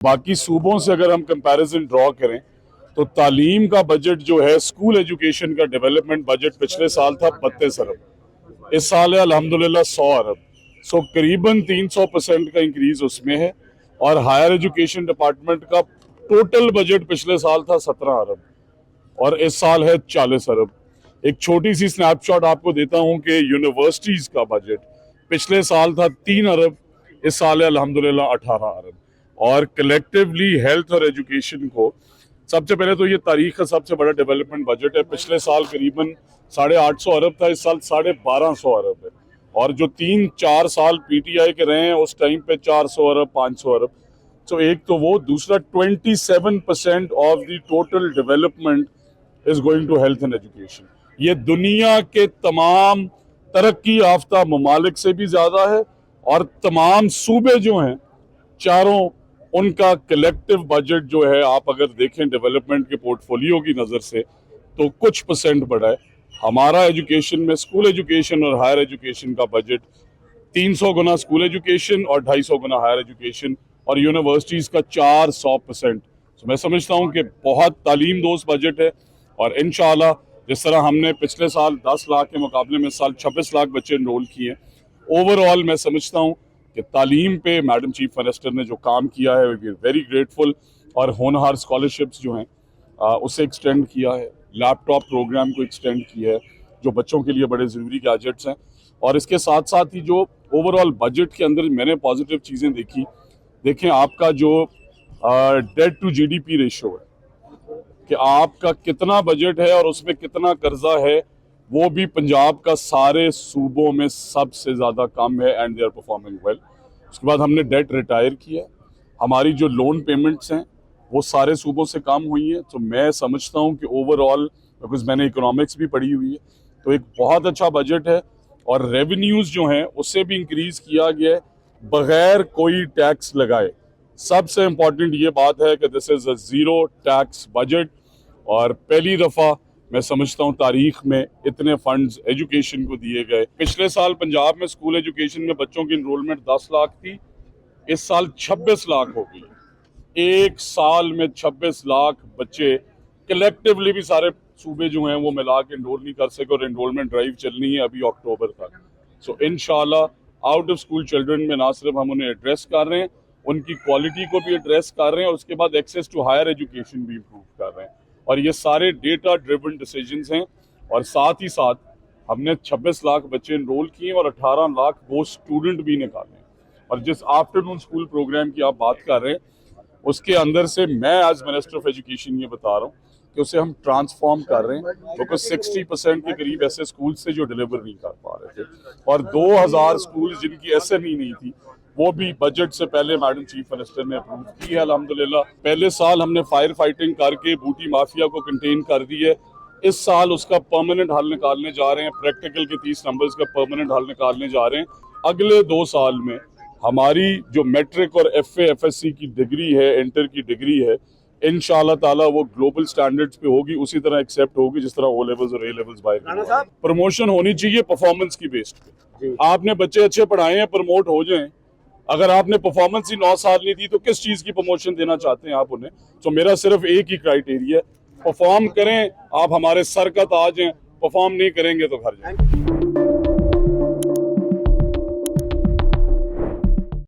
باقی صوبوں سے اگر ہم کمپیریزن ڈرا کریں تو تعلیم کا بجٹ جو ہے اسکول ایجوکیشن کا ڈیولپمنٹ بجٹ پچھلے سال تھا 32 ارب، اس سال ہے الحمدللہ 100 ارب، سو قریباً 300% کا انکریز اس میں ہے۔ اور ہائر ایجوکیشن ڈپارٹمنٹ کا ٹوٹل بجٹ پچھلے سال تھا 17 ارب اور اس سال ہے 40 ارب۔ ایک چھوٹی سی سنیپ شاٹ آپ کو دیتا ہوں کہ یونیورسٹیز کا بجٹ پچھلے سال تھا 3 ارب، اس سال ہے الحمدللہ 18 ارب۔ اور کلیکٹیولی ہیلتھ اور ایجوکیشن کو سب سے پہلے تو یہ تاریخ کا سب سے بڑا ڈیولپمنٹ بجٹ ہے۔ پچھلے سال قریباً 850 ارب تھا، اس سال 1250 ارب ہے۔ اور جو 3-4 سال پی ٹی آئی کے رہے ہیں اس ٹائم پہ 400 ارب 500 ارب، تو ایک تو وہ، دوسرا 27% of the total development is going to health and education. یہ دنیا کے تمام ترقی یافتہ ممالک سے بھی زیادہ ہے، اور تمام صوبے جو ہیں چاروں، ان کا کلیکٹیو بجٹ جو ہے آپ اگر دیکھیں ڈیولپمنٹ کے پورٹ فولیو کی نظر سے تو کچھ پرسنٹ بڑھا ہے۔ ہمارا ایجوکیشن میں اسکول ایجوکیشن اور ہائر ایجوکیشن کا بجٹ 300 گنا اسکول ایجوکیشن اور 250 گنا ہائر ایجوکیشن، اور یونیورسٹیز کا 400%۔ میں سمجھتا ہوں کہ بہت تعلیم دوست بجٹ ہے، اور انشاءاللہ جس طرح ہم نے پچھلے سال 10 لاکھ کے مقابلے میں سال 26 لاکھ بچے انرول کیے ہیں، اوورآل میں سمجھتا ہوں کہ تعلیم پہ میڈم چیف منسٹر نے جو کام کیا ہے وی آر ویری گریٹفل۔ اور ہونہار اسکالرشپس جو ہیں اسے ایکسٹینڈ کیا ہے، لیپ ٹاپ پروگرام کو ایکسٹینڈ کیا ہے جو بچوں کے لیے بڑے ضروری گیجٹس ہیں۔ اور اس کے ساتھ ساتھ ہی جو اوورآل بجٹ کے اندر میں نے پازیٹیو چیزیں دیکھی، دیکھیں آپ کا جو debt to G D P ratio ہے کہ آپ کا کتنا بجٹ ہے اور اس میں کتنا قرضہ ہے، وہ بھی پنجاب کا سارے صوبوں میں سب سے زیادہ کم ہے، and they are performing well. اس کے بعد ہم نے ڈیٹ ریٹائر کیا، ہماری جو لون پیمنٹس ہیں وہ سارے صوبوں سے کم ہوئی ہیں۔ تو میں سمجھتا ہوں کہ اوورآل، بیکاز میں نے اکنامکس بھی پڑھی ہوئی ہے، تو ایک بہت اچھا بجٹ ہے۔ اور ریونیوز جو ہیں اس سے بھی انکریز کیا گیا ہے بغیر کوئی ٹیکس لگائے۔ سب سے امپورٹنٹ یہ بات ہے کہ دس از اے زیرو ٹیکس بجٹ، اور پہلی دفعہ میں سمجھتا ہوں تاریخ میں اتنے فنڈز ایجوکیشن کو دیے گئے۔ پچھلے سال پنجاب میں اسکول ایجوکیشن میں بچوں کی انرولمنٹ 10 لاکھ تھی، اس سال 26 لاکھ ہو گئی۔ ایک سال میں 26 لاکھ بچے کلیکٹیولی بھی سارے صوبے جو ہیں وہ ملا کے انرول نہیں کر سکے، اور انرولمنٹ ڈرائیو چلنی ہے ابھی اکتوبر تک۔ سو انشاءاللہ آؤٹ آف اسکول چلڈرن میں نہ صرف ہم انہیں ایڈریس کر رہے ہیں، ان کی کوالٹی کو بھی ایڈریس کر رہے ہیں، اور اس کے بعد ایکسیس ٹو ہائر ایجوکیشن بھی امپروو کر رہے ہیں۔ اور یہ سارے ڈیٹا ڈریون ڈیسیجنز ہیں، اور ساتھ ہی ساتھ ہم نے 26 لاکھ بچے انرول کیے اور 18 لاکھ وہ اسٹوڈنٹ بھی نکالے ہیں۔ اور جس آفٹرنون اسکول پروگرام کی آپ بات کر رہے ہیں، اس کے اندر سے میں ایز منسٹر آف ایجوکیشن یہ بتا رہا ہوں کہ اسے ہم ٹرانسفارم کر رہے ہیں، کیونکہ 60% کے قریب ایسے اسکول سے جو ڈیلیور نہیں کر پا رہے تھے، اور 2000 اسکول جن کی ایس ایم ای نہیں تھی وہ بھی بجٹ سے پہلے میڈم چیف منسٹر نے اپروو کی ہے الحمدللہ۔ پہلے سال ہم نے فائر فائٹنگ کر کے بوٹی مافیا کو کنٹین کر دی ہے، اس سال اس کا پرماننٹ حل نکالنے جا رہے ہیں، پریکٹیکل کے 30 نمبرز کا پرماننٹ حل نکالنے جا رہے ہیں۔ اگلے 2 سال میں ہماری جو میٹرک اور F A F S C کی ڈگری ہے، انٹر کی ڈگری ہے، انشاءاللہ تعالیٰ وہ گلوبل سٹینڈرڈز پہ ہوگی، اسی طرح ایکسیپٹ ہوگی جس طرح او لیولز اور اے لیولز باہر۔ پروموشن ہونی چاہیے پرفارمنس کی بیسڈ پہ۔ آپ نے بچے اچھے پڑھائے ہیں، پروموٹ ہو جائیں۔ اگر آپ نے پرفارمنس ہی 9 سال نہیں دی تو کس چیز کی پروموشن دینا چاہتے ہیں آپ انہیں؟ تو میرا صرف ایک ہی کرائیٹیریا ہے، پرفارم کریں، آپ ہمارے سر کا تاج ہیں، پرفارم نہیں کریں گے تو گھر جائیں۔